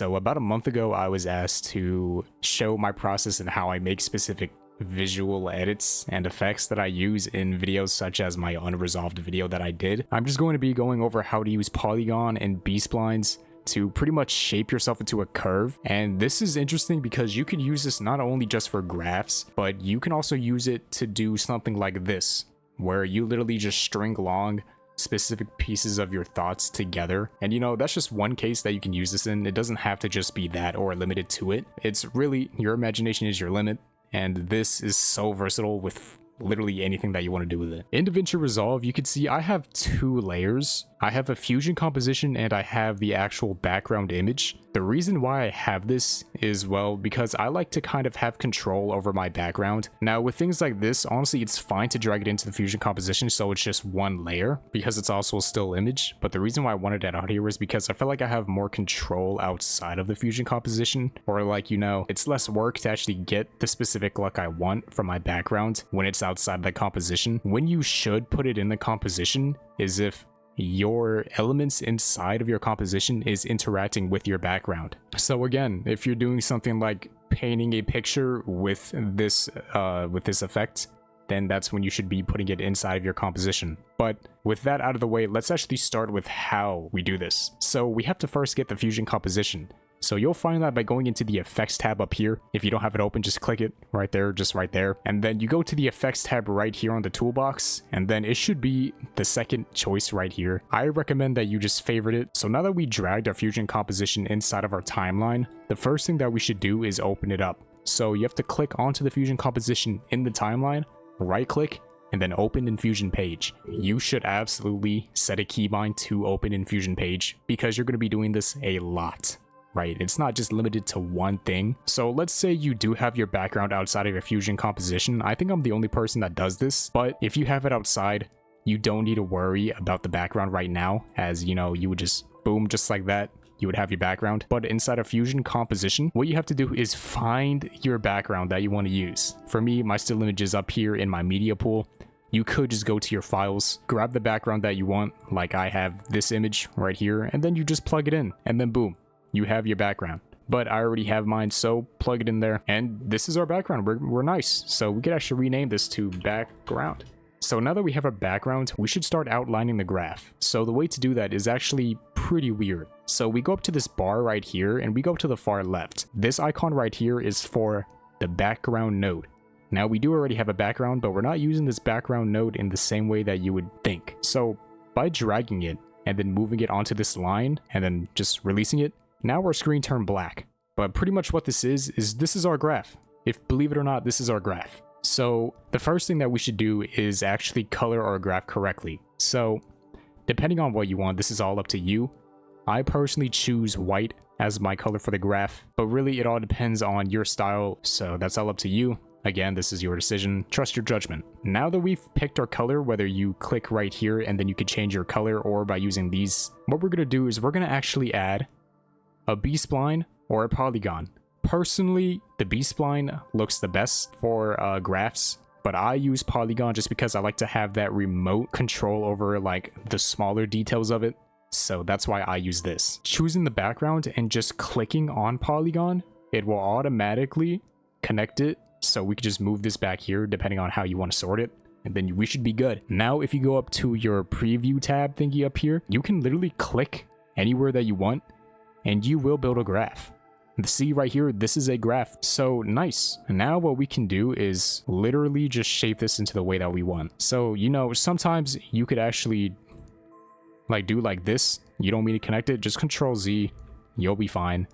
So about a month ago, I was asked to show my process and how I make specific visual edits and effects that I use in videos such as my unresolved video that I did. I'm just going to be going over how to use polygon and B-splines to pretty much shape yourself into a curve. And this is interesting because you can use this not only just for graphs, but you can also use it to do something like this, where you literally just string along specific pieces of your thoughts together. And you know, that's just one case that you can use this in. It doesn't have to just be that or limited to it. It's really, your imagination is your limit, and this is so versatile with literally anything that you want to do with it. In Davinci Resolve, you can see I have two layers. I have a fusion composition and I have the actual background image. The reason why I have this is, well, because I like to kind of have control over my background. Now with things like this, honestly, it's fine to drag it into the fusion composition so it's just one layer because it's also a still image. But the reason why I wanted that out here is because I feel like I have more control outside of the fusion composition, or like, you know, it's less work to actually get the specific look I want from my background when it's outside the composition. When you should put it in the composition is if your elements inside of your composition is interacting with your background. So again, if you're doing something like painting a picture with this effect, then that's when you should be putting it inside of your composition. But with that out of the way, let's actually start with how we do this. So we have to first get the fusion composition. So you'll find that by going into the effects tab up here. If you don't have it open, just click it right there, just right there. And then you go to the effects tab right here on the toolbox, and then it should be the second choice right here. I recommend that you just favorite it. So now that we dragged our fusion composition inside of our timeline, the first thing that we should do is open it up. So you have to click onto the fusion composition in the timeline, right click, and then open in Fusion page. You should absolutely set a keybind to open in Fusion page because you're going to be doing this a lot. Right, it's not just limited to one thing. So let's say you do have your background outside of your fusion composition. I think I'm the only person that does this, but if you have it outside, you don't need to worry about the background right now, as you know, you would just boom, just like that, you would have your background. But inside of fusion composition, what you have to do is find your background that you want to use. For me, my still image is up here in my media pool. You could just go to your files, grab the background that you want, like I have this image right here, and then you just plug it in, and then boom, you have your background. But I already have mine, so plug it in there. And this is our background. We're nice. So we could actually rename this to background. So now that we have our background, we should start outlining the graph. So the way to do that is actually pretty weird. So we go up to this bar right here and we go to the far left. This icon right here is for the background node. Now we do already have a background, but we're not using this background node in the same way that you would think. So by dragging it and then moving it onto this line and then just releasing it, now our screen turned black. But pretty much what this is this is our graph. If, believe it or not, this is our graph. So the first thing that we should do is actually color our graph correctly. So depending on what you want, this is all up to you. I personally choose white as my color for the graph, but really it all depends on your style, so that's all up to you. Again, this is your decision. Trust your judgment. Now that we've picked our color, whether you click right here and then you can change your color, or by using these, what we're going to do is we're going to actually add a B-spline or a polygon. Personally, the B-spline looks the best for graphs, but I use polygon just because I like to have that remote control over like the smaller details of it. So that's why I use this. Choosing the background and just clicking on polygon, it will automatically connect it. So we could just move this back here depending on how you want to sort it, and then we should be good. Now, if you go up to your preview tab thingy up here, you can literally click anywhere that you want and you will build a graph. See right here, this is a graph. So nice. Now what we can do is literally just shape this into the way that we want. So, you know, sometimes you could actually like do like this. You don't need to connect it, just Control Z, you'll be fine.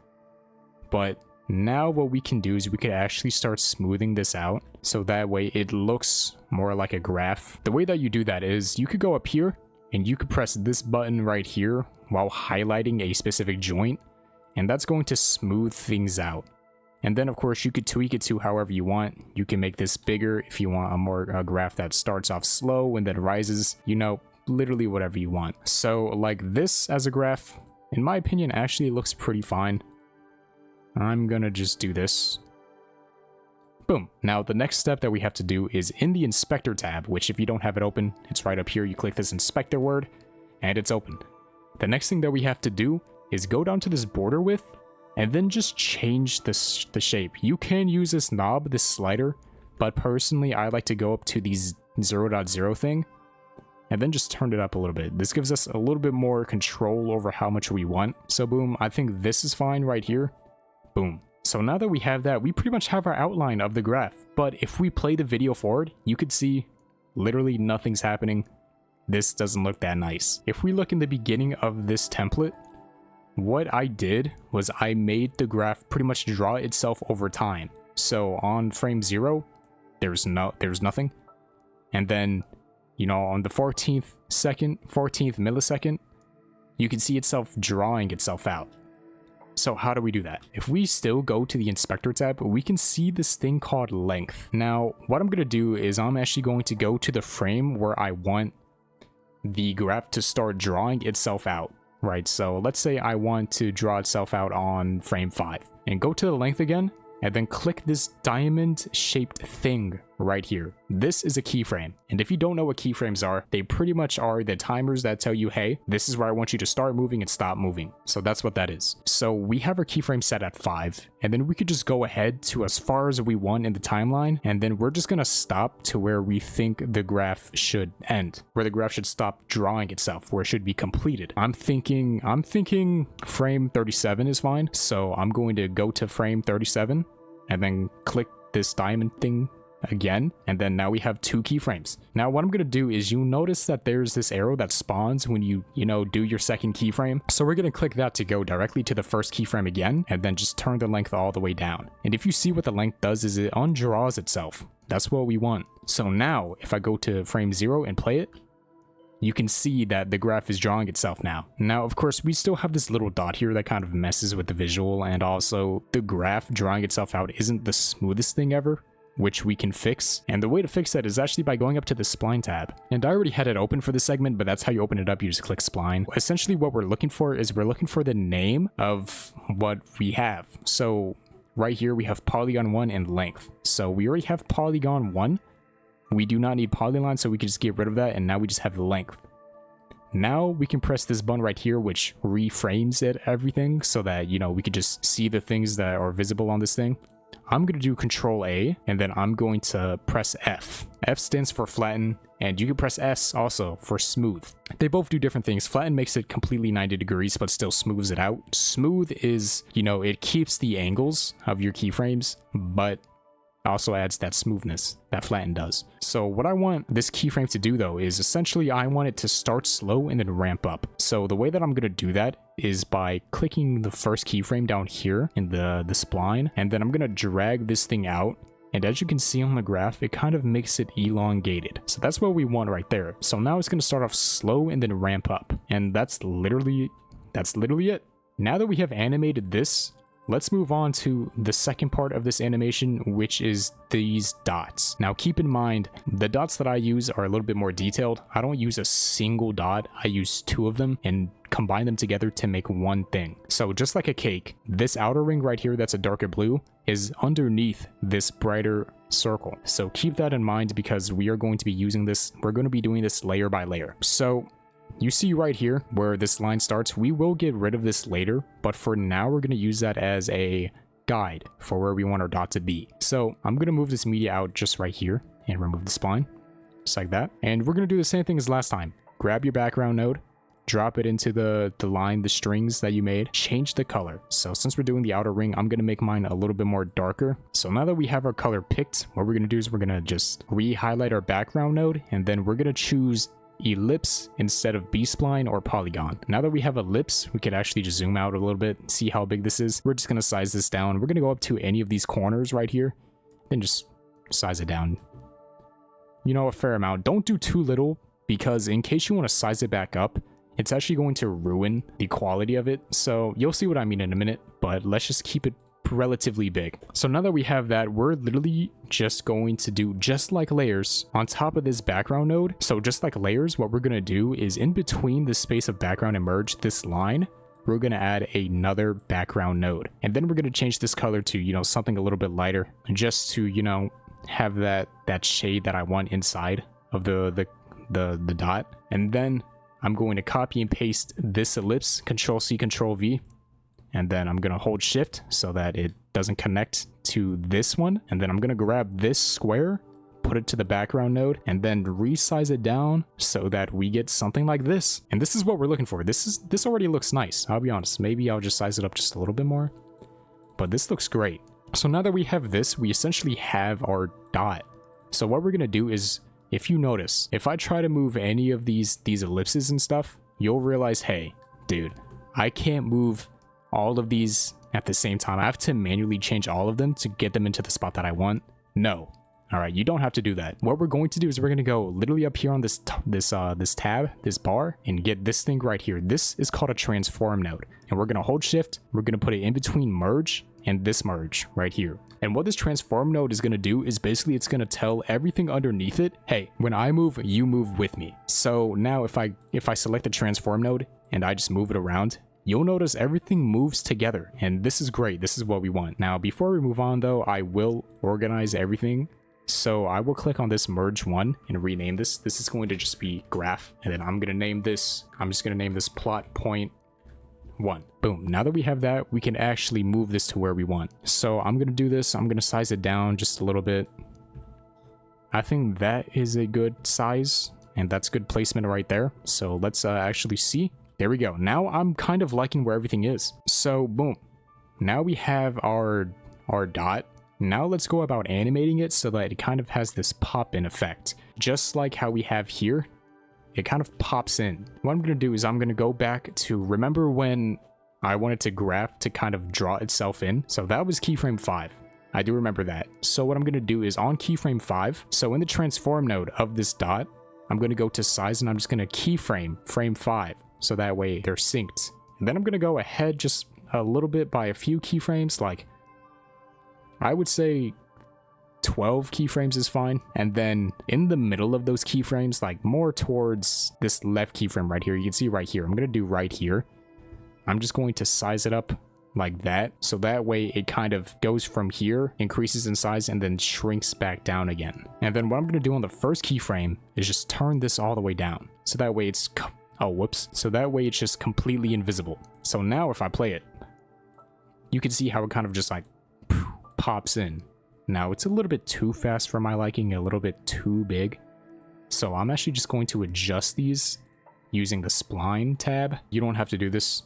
But now what we can do is we could actually start smoothing this out so that way it looks more like a graph. The way that you do that is you could go up here and you could press this button right here while highlighting a specific joint, and that's going to smooth things out. And then of course you could tweak it to however you want. You can make this bigger if you want a graph that starts off slow and then rises, you know, literally whatever you want. So like this as a graph, in my opinion, actually looks pretty fine. I'm gonna just do this. Boom. Now the next step that we have to do is in the inspector tab, which if you don't have it open, it's right up here. You click this inspector word and it's open. The next thing that we have to do is go down to this border width and then just change the shape. You can use this knob, this slider, but personally I like to go up to the 0.0 thing and then just turn it up a little bit. This gives us a little bit more control over how much we want. So boom, I think this is fine right here. Boom. So now that we have that, we pretty much have our outline of the graph. But if we play the video forward, you could see literally nothing's happening. This doesn't look that nice. If we look in the beginning of this template, what I did was I made the graph pretty much draw itself over time. So on frame 0, there's nothing. And then, you know, on the 14th millisecond, you can see itself drawing itself out. So how do we do that? If we still go to the inspector tab, we can see this thing called length. Now, what I'm going to do is I'm actually going to go to the frame where I want the graph to start drawing itself out, right? So let's say I want to draw itself out on frame 5 and go to the length again, and then click this diamond shaped thing right here. This is a keyframe. And if you don't know what keyframes are, they pretty much are the timers that tell you, hey, this is where I want you to start moving and stop moving. So that's what that is. So we have our keyframe set at 5, and then we could just go ahead to as far as we want in the timeline, and then we're just gonna stop to where we think the graph should end, where the graph should stop drawing itself, where it should be completed. I'm thinking frame 37 is fine. So I'm going to go to frame 37 and then click this diamond thing again, and then now we have 2 keyframes. Now what I'm gonna do is, you notice that there's this arrow that spawns when you do your second keyframe. So we're gonna click that to go directly to the first keyframe again, and then just turn the length all the way down. And if you see what the length does is it undraws itself. That's what we want. So now if I go to frame 0 and play it, you can see that the graph is drawing itself now. Now, of course, we still have this little dot here that kind of messes with the visual, and also the graph drawing itself out isn't the smoothest thing ever, which we can fix. And the way to fix that is actually by going up to the spline tab. And I already had it open for this segment, but that's how you open it up. You just click spline. Essentially what we're looking for is we're looking for the name of what we have. So right here we have polygon 1 and length. So we already have polygon 1. We do not need polyline, so we can just get rid of that, and now we just have the length. Now we can press this button right here, which reframes everything so that, we could just see the things that are visible on this thing. I'm going to do Control A, and then I'm going to press F. F stands for flatten, and you can press S also for smooth. They both do different things. Flatten makes it completely 90 degrees, but still smooths it out. Smooth is, it keeps the angles of your keyframes, but also adds that smoothness that flatten does. So what I want this keyframe to do though is essentially I want it to start slow and then ramp up. So the way that I'm going to do that is by clicking the first keyframe down here in the spline, and then I'm going to drag this thing out. And as you can see on the graph, it kind of makes it elongated. So that's what we want right there. So now it's going to start off slow and then ramp up. And that's literally it. Now that we have animated this, let's move on to the second part of this animation, which is these dots. Now keep in mind, the dots that I use are a little bit more detailed. I don't use a single dot, I use 2 of them and combine them together to make one thing. So just like a cake, this outer ring right here that's a darker blue is underneath this brighter circle. So keep that in mind because we are going to be using this, we're going to be doing this layer by layer. So you see right here where this line starts, we will get rid of this later, but for now we're going to use that as a guide for where we want our dot to be. So I'm going to move this media out just right here and remove the spline, just like that. And we're going to do the same thing as last time. Grab your background node, drop it into the line, the strings that you made, change the color. So since we're doing the outer ring, I'm going to make mine a little bit more darker. So now that we have our color picked, what we're going to do is we're going to just re-highlight our background node, and then we're going to choose ellipse instead of B-spline or polygon. Now that we have ellipse, we could actually just zoom out a little bit, see how big this is. We're just going to size this down. We're going to go up to any of these corners right here, then just size it down. A fair amount. Don't do too little, because in case you want to size it back up, it's actually going to ruin the quality of it. So you'll see what I mean in a minute, but let's just keep it relatively big. So now that we have that, we're literally just going to do just like layers on top of this background node. So just like layers, what we're going to do is in between the space of background and merge, this line, we're going to add another background node. And then we're going to change this color to, something a little bit lighter, just to, have that shade that I want inside of the dot. And then I'm going to copy and paste this ellipse, Control C, Control V, and then I'm going to hold shift so that it doesn't connect to this one. And then I'm going to grab this square, put it to the background node, and then resize it down so that we get something like this. And this is what we're looking for. This already looks nice. I'll be honest. Maybe I'll just size it up just a little bit more, but this looks great. So now that we have this, we essentially have our dot. So what we're going to do is, if you notice, if I try to move any of these ellipses and stuff, you'll realize, hey, dude, I can't move all of these at the same time. I have to manually change all of them to get them into the spot that I want. No. All right, you don't have to do that. What we're going to do is we're going to go literally up here on this tab, this bar, and get this thing right here. This is called a transform node. And we're going to hold shift. We're going to put it in between merge and this merge right here. And what this transform node is going to do is basically it's going to tell everything underneath it, hey, when I move, you move with me. So now if I select the transform node and I just move it around, you'll notice everything moves together. And this is great. This is what we want. Now, before we move on though, I will organize everything. So I will click on this merge one and rename this. This is going to just be graph. And then I'm just going to name this plot point 1. Boom. Now that we have that, we can actually move this to where we want. So I'm going to do this. I'm going to size it down just a little bit. I think that is a good size and that's good placement right there. So let's actually see. There we go. Now I'm kind of liking where everything is. So boom. Now we have our dot. Now let's go about animating it so that it kind of has this pop-in effect. Just like how we have here, it kind of pops in. What I'm going to do is I'm going to go back to, remember when I wanted to graph to kind of draw itself in? So that was keyframe 5. I do remember that. So what I'm going to do is on keyframe 5, so in the transform node of this dot, I'm going to go to size and I'm just going to keyframe frame 5. So that way they're synced. And then I'm going to go ahead just a little bit by a few keyframes, like I would say 12 keyframes is fine. And then in the middle of those keyframes, like more towards this left keyframe right here, you can see right here, I'm going to do right here. I'm just going to size it up like that. So that way it kind of goes from here, increases in size, and then shrinks back down again. And then what I'm going to do on the first keyframe is just turn this all the way down. So that way it's, oh, whoops. So that way it's just completely invisible. So now if I play it, you can see how it kind of just like pops in. Now it's a little bit too fast for my liking, a little bit too big. So I'm actually just going to adjust these using the spline tab. You don't have to do this,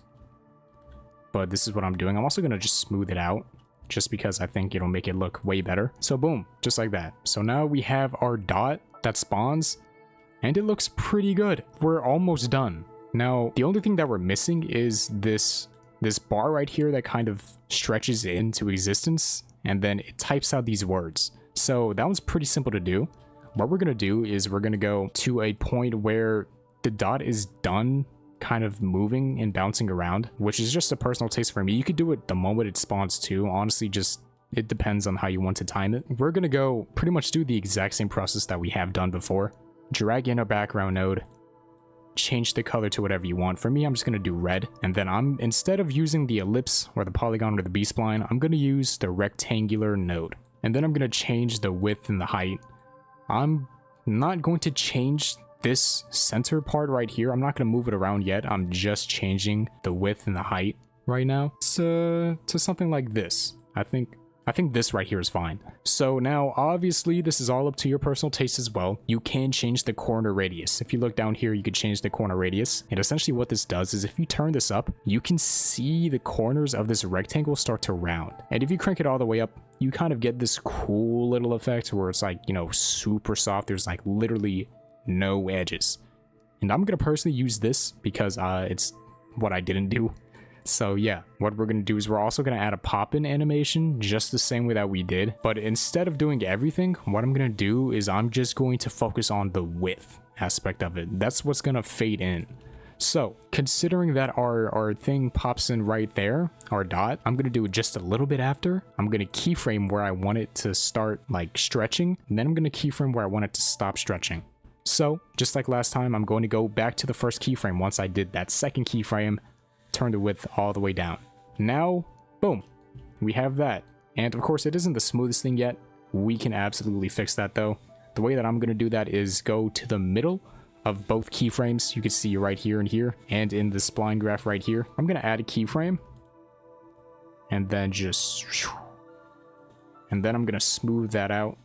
but this is what I'm doing. I'm also going to just smooth it out just because I think it'll make it look way better. So boom, just like that. So now we have our dot that spawns and it looks pretty good. We're almost done. Now, the only thing that we're missing is this bar right here that kind of stretches into existence. And then it types out these words. So that was pretty simple to do. What we're going to do is we're going to go to a point where the dot is done kind of moving and bouncing around, which is just a personal taste for me. You could do it the moment it spawns too. Honestly, just it depends on how you want to time it. We're going to go pretty much do the exact same process that we have done before. Drag in our background node, change the color to whatever you want. For me, I'm just going to do red. And then instead of using the ellipse or the polygon or the B-spline, I'm going to use the rectangular node. And then I'm going to change the width and the height. I'm not going to change this center part right here. I'm not going to move it around yet. I'm just changing the width and the height right now to something like this. I think this right here is fine. So now, obviously, this is all up to your personal taste as well. You can change the corner radius. If you look down here, you could change the corner radius. And essentially what this does is if you turn this up, you can see the corners of this rectangle start to round. And if you crank it all the way up, you kind of get this cool little effect where it's like, you know, super soft. There's like literally no edges. And I'm going to personally use this because it's what I didn't do. So yeah, what we're going to do is we're also going to add a pop-in animation just the same way that we did. But instead of doing everything, what I'm going to do is I'm just going to focus on the width aspect of it. That's what's going to fade in. So considering that our thing pops in right there, our dot, I'm going to do it just a little bit after. I'm going to keyframe where I want it to start like stretching. And then I'm going to keyframe where I want it to stop stretching. So just like last time, I'm going to go back to the first keyframe. Once I did that second keyframe, turn the width all the way down. Now, boom, we have that. And of course, it isn't the smoothest thing yet. We can absolutely fix that though. The way that I'm going to do that is go to the middle of both keyframes. You can see right here and here, and in the spline graph right here. I'm going to add a keyframe. and then just, and then I'm gonna smooth that out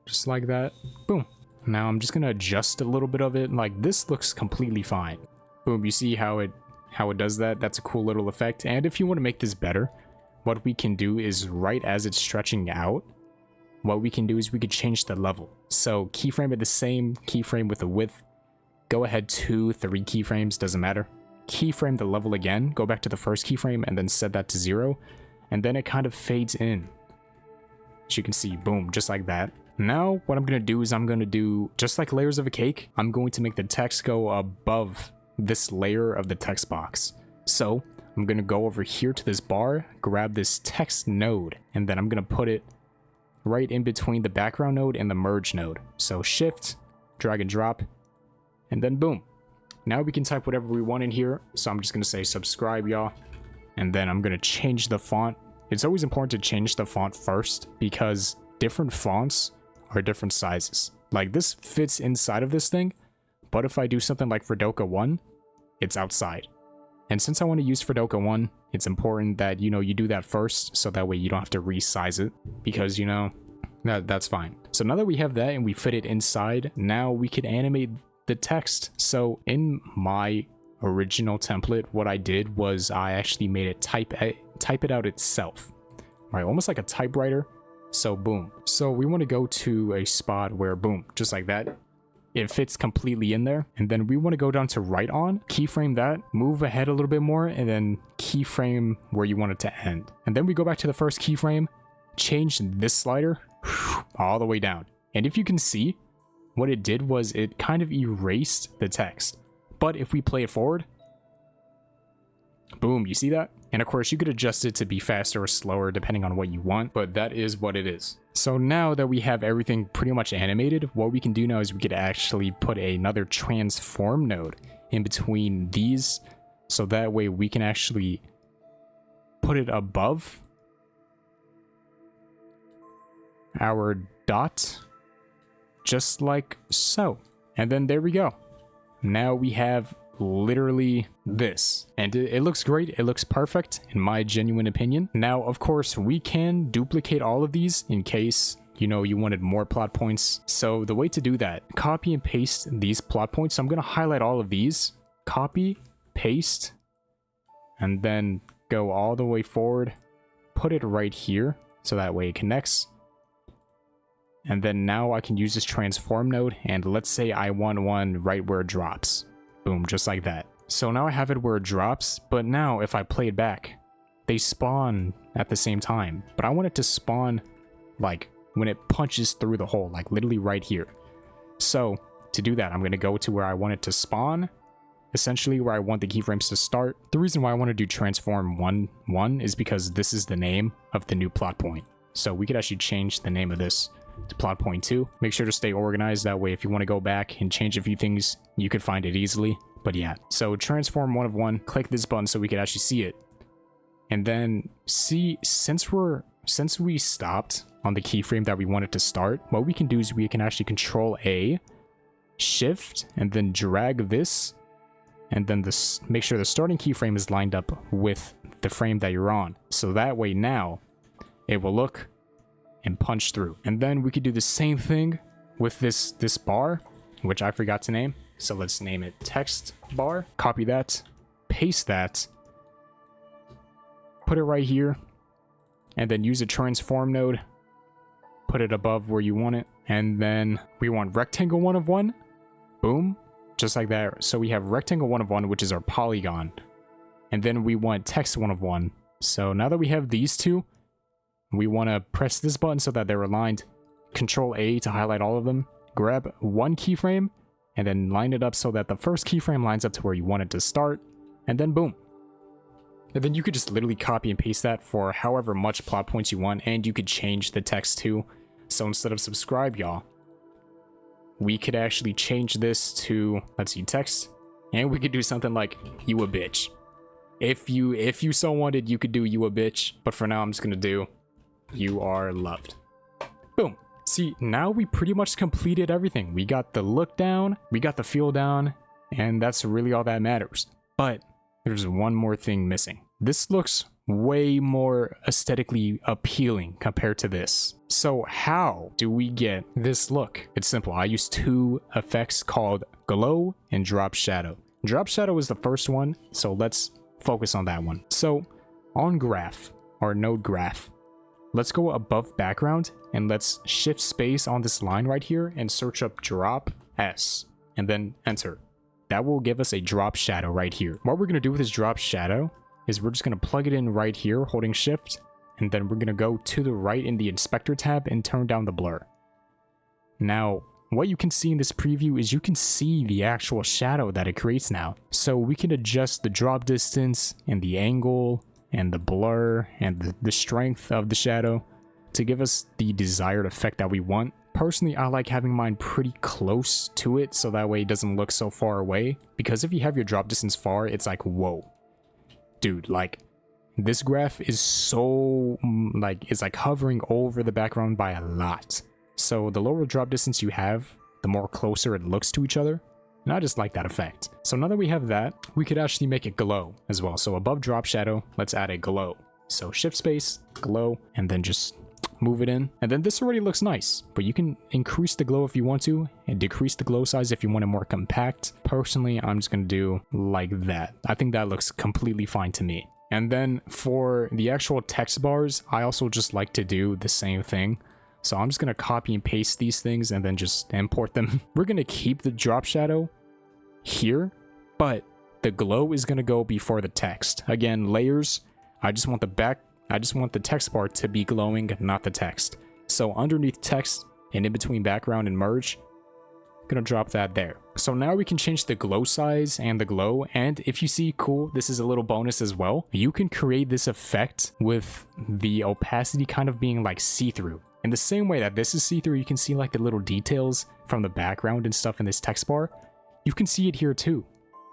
just like that. Boom. Now I'm just gonna adjust a little bit of it. Like, this looks completely fine. Boom. You see how it does that? That's a cool little effect. And if you want to make this better, what we can do is, right as it's stretching out, what we can do is we could change the level. So keyframe it the same keyframe with the width. Go ahead 2, 3 keyframes, doesn't matter. Keyframe the level again, go back to the first keyframe and then set that to 0. And then it kind of fades in. As you can see, boom, just like that. Now what I'm going to do is I'm going to do, just like layers of a cake, I'm going to make the text go above this layer of the text box. So I'm going to go over here to this bar, grab this text node, and then I'm going to put it right in between the background node and the merge node. So shift, drag and drop, and then boom. Now we can type whatever we want in here. So I'm just going to say subscribe, y'all. And then I'm going to change the font. It's always important to change the font first because different fonts are different sizes. Like, this fits inside of this thing, but if I do something like Fredoka 1, it's outside. And since I want to use Fredoka 1, it's important that, you know, you do that first, so that way you don't have to resize it, because, you know, that's fine. So now that we have that and we fit it inside, now we can animate the text. So in my original template, what I did was I actually made it type it out itself, right? Almost like a typewriter. So boom. So we want to go to a spot where boom, just like that, it fits completely in there. And then we want to go down to right on, keyframe that, move ahead a little bit more, and then keyframe where you want it to end. And then we go back to the first keyframe, change this slider all the way down. And if you can see, what it did was it kind of erased the text. But if we play it forward, boom, you see that? And of course, you could adjust it to be faster or slower depending on what you want, but that is what it is. So now that we have everything pretty much animated, what we can do now is we could actually put another transform node in between these, so that way we can actually put it above our dot, just like so. And then there we go. Now we have literally this, and it looks great. It looks perfect in my genuine opinion. Now, of course, we can duplicate all of these in case, you know, you wanted more plot points. So the way to do that, copy and paste these plot points. So I'm going to highlight all of these, copy, paste, and then go all the way forward, put it right here, so that way it connects. And then now I can use this transform node, and let's say I want one right where it drops. Boom, just like that. So now I have it where it drops, but now if I play it back, they spawn at the same time. But I want it to spawn like when it punches through the hole, like literally right here. So to do that, I'm going to go to where I want it to spawn, essentially where I want the keyframes to start. The reason why I want to do transform 1 is because this is the name of the new plot point. So we could actually change the name of this to plot point 2. Make sure to stay organized, that way if you want to go back and change a few things, you could find it easily. But yeah, so transform 1 of 1, click this button so we could actually see it. And then see, since we stopped on the keyframe that we wanted to start, what we can do is we can actually control A, shift, and then drag this, and then this, make sure the starting keyframe is lined up with the frame that you're on. So that way now it will look and punch through. And then we could do the same thing with this bar, which I forgot to name. So let's name it text bar. Copy that, paste that, put it right here, and then use a transform node, put it above where you want it. And then we want rectangle 1 of 1. Boom, just like that. So we have rectangle 1 of 1, which is our polygon. And then we want text 1 of 1. So now that we have these two, we want to press this button so that they're aligned. Control A to highlight all of them. Grab one keyframe and then line it up so that the first keyframe lines up to where you want it to start. And then boom. And then you could just literally copy and paste that for however much plot points you want. And you could change the text too. So instead of subscribe, y'all, we could actually change this to, let's see, text. And we could do something like, you a bitch. If you so wanted, you could do you a bitch. But for now, I'm just going to do, you are loved. Boom. See, now we pretty much completed everything. We got the look down, we got the feel down, and that's really all that matters. But there's one more thing missing. this looks way more aesthetically appealing compared to this. So how do we get this look? It's simple. I use two effects called glow and drop shadow. Drop shadow is the first one, so let's focus on that one. So on graph, or node graph, let's go above background and let's shift space on this line right here and search up drop S and then enter. That will give us a drop shadow right here. What we're gonna do with this drop shadow is we're just going to plug it in right here holding shift, and then we're going to go to the right in the inspector tab and turn down the blur. Now what you can see in this preview is you can see the actual shadow that it creates now. So we can adjust the drop distance and the angle and the blur and the strength of the shadow to give us the desired effect that we want. Personally, I like having mine pretty close to it so that way it doesn't look so far away, because if you have your drop distance far, it's like, whoa. Dude, like, this graph is so, it's like hovering over the background by a lot. So the lower drop distance you have, the more closer it looks to each other. And I just like that effect. So now that we have that, we could actually make it glow as well. So above drop shadow, let's add a glow. So shift space, glow, and then just move it in. And then this already looks nice, but you can increase the glow if you want to and decrease the glow size if you want it more compact. Personally, I'm just going to do like that. I think that looks completely fine to me. And then for the actual text bars, I also just like to do the same thing. So I'm just going to copy and paste these things and then just import them. We're going to keep the drop shadow here, but the glow is going to go before the text. Again, layers. I just want the text bar to be glowing, not the text. So underneath text and in between background and merge, gonna drop that there. So now we can change the glow size and the glow. And if you see, cool, this is a little bonus as well. You can create this effect with the opacity kind of being like see-through. In the same way that this is see-through, you can see like the little details from the background and stuff in this text bar. You can see it here too.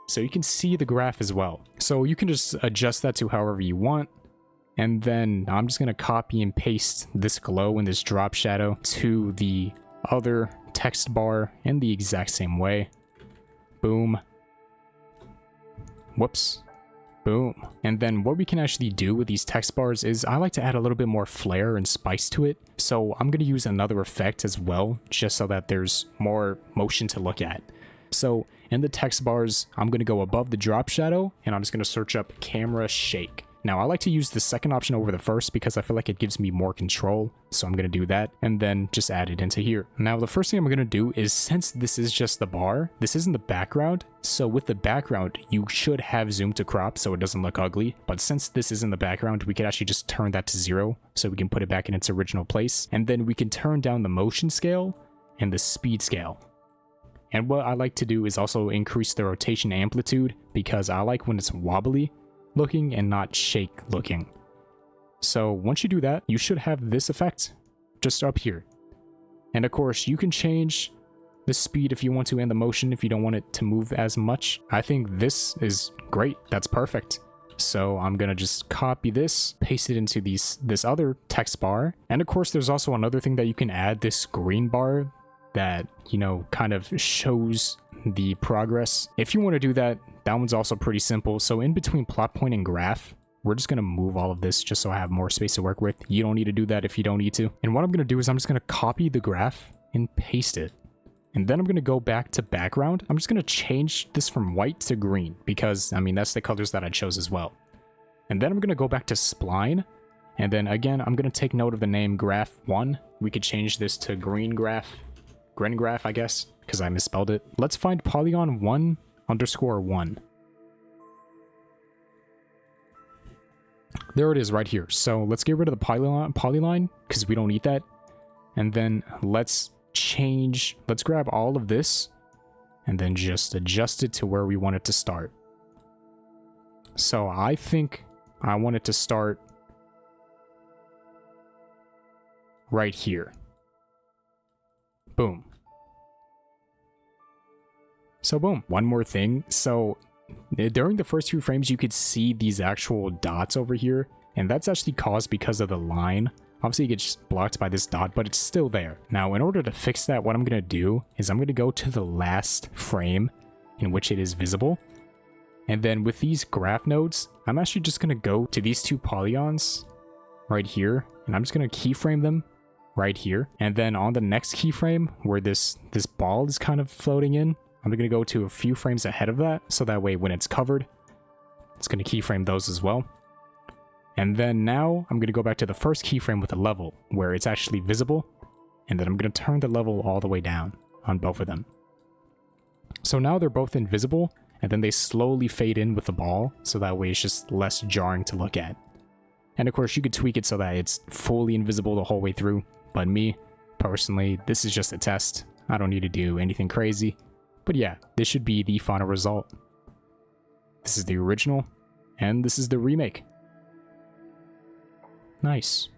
So you can see the graph as well. So you can just adjust that to however you want. And then I'm just going to copy and paste this glow and this drop shadow to the other text bar in the exact same way. Boom. Whoops. Boom. And then what we can actually do with these text bars is I like to add a little bit more flair and spice to it. So I'm going to use another effect as well, just so that there's more motion to look at. So in the text bars, I'm going to go above the drop shadow and I'm just going to search up camera shake. Now, I like to use the second option over the first because I feel like it gives me more control. So I'm going to do that and then just add it into here. Now, the first thing I'm going to do is, since this is just the bar, this isn't the background. So with the background, you should have zoom to crop so it doesn't look ugly. But since this isn't the background, we could actually just turn that to 0 so we can put it back in its original place. And then we can turn down the motion scale and the speed scale. And what I like to do is also increase the rotation amplitude because I like when it's wobbly looking and not shake looking. So once you do that, you should have this effect just up here. And of course, you can change the speed if you want to and the motion if you don't want it to move as much. I think this is great. That's perfect. So I'm gonna just copy this, paste it into this other text bar. And of course, there's also another thing that you can add, this green bar that, you know, kind of shows the progress. If you want to do that, that one's also pretty simple. So in between plot point and graph, we're just going to move all of this just so I have more space to work with. You don't need to do that if you don't need to. And what I'm going to do is I'm just going to copy the graph and paste it. And then I'm going to go back to background. I'm just going to change this from white to green because, I mean, that's the colors that I chose as well. And then I'm going to go back to spline. And then again, I'm going to take note of the name graph1. We could change this to green graph, I guess, because I misspelled it. Let's find polygon 1_1. There it is right here. So let's get rid of the polyline because we don't need that. And then let's grab all of this and then just adjust it to where we want it to start. So I think I want it to start right here. Boom. So boom. One more thing. So during the first few frames, you could see these actual dots over here, and that's actually caused because of the line. Obviously, it gets blocked by this dot, but it's still there. Now, in order to fix that, what I'm going to do is I'm going to go to the last frame in which it is visible, And then with these graph nodes, I'm actually just going to go to these two polygons right here, and I'm just going to keyframe them right here. And then on the next keyframe where this ball is kind of floating in, I'm going to go to a few frames ahead of that, so that way when it's covered, it's going to keyframe those as well. And then now I'm going to go back to the first keyframe with a level where it's actually visible, and then I'm going to turn the level all the way down on both of them. So now they're both invisible, and then they slowly fade in with the ball, so that way it's just less jarring to look at. And of course you could tweak it so that it's fully invisible the whole way through, but me, personally, this is just a test. I don't need to do anything crazy. But yeah, this should be the final result. This is the original, and this is the remake. Nice.